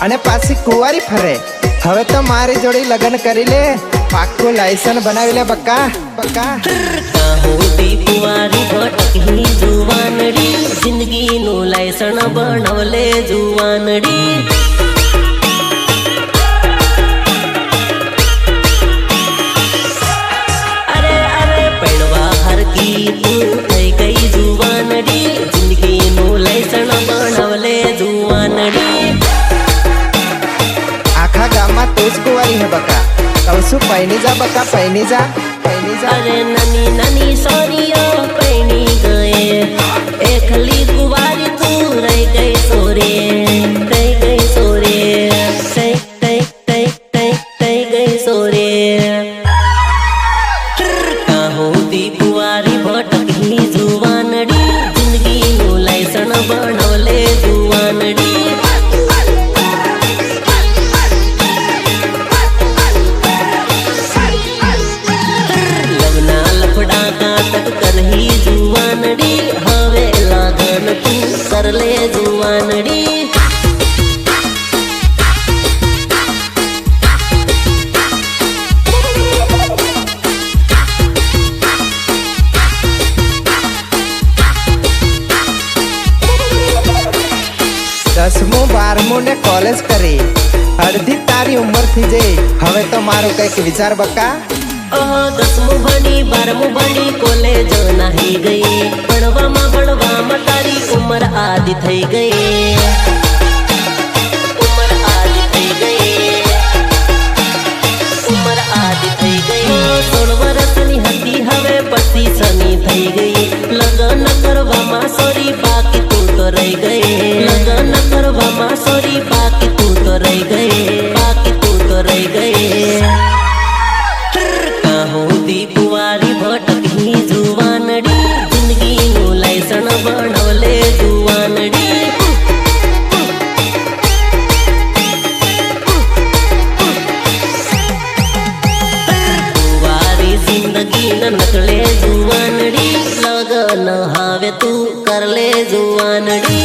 અને પાછી કુંવારી ફરે। હવે તો મારી જોડી લગ્ન કરી લે, પાક્કું લાયસન્સ બનાવી લે બક્કા બક્કા। કાહોતી કુંવારી ભટકી જુવાનડી, જિંદગીનું લાયસન્સ બનાવલે જુવાનડી। आखा गाम में तू ज कुंवारी है बका, कहूँ पैनी जा बका, पैनी जा पैनी जा। अरे ननी ननी सोनिया पैनी गए, एकली कुंवारी तू रह गई सोरे, रह गई सोरे, रह गई सोरे। काहोती कुंवारी भटकी जुवानड़ी, जिंदगी नु लायसन बनवले जुवानड़ी। लग्ना लफड़ा काटक करही जुवानड़ी, हवे लागन तू करले जुवानड़ी। 10મું 12મું ने कॉलेज करी, अर्धी तारी उम्र थी जई। हवे तो मारो कई विचार बका। 10મું भणी 12મું भणी कॉलेज नाही गई, भणवा तारी उम्र आदि थई गई, उम्र आदि थई गई, उम्र आदि थई गई। 16 वर्षनी हती हवे पसी सनी थई गई, लगन करवामा सोरी बाकी तू तो रह गई, लगन करवामा सोरी बाकी तू तो रह गई, बाकी तू तो रह गई। काहोती कुंवारी भटकी जुवानड़ी, जिंदगी नु लायसन बनवले जुवानड़ी। कुंवारी जिंदगी न नकले जुवानड़ी, लगन हावे तू करले जुवानड़ी।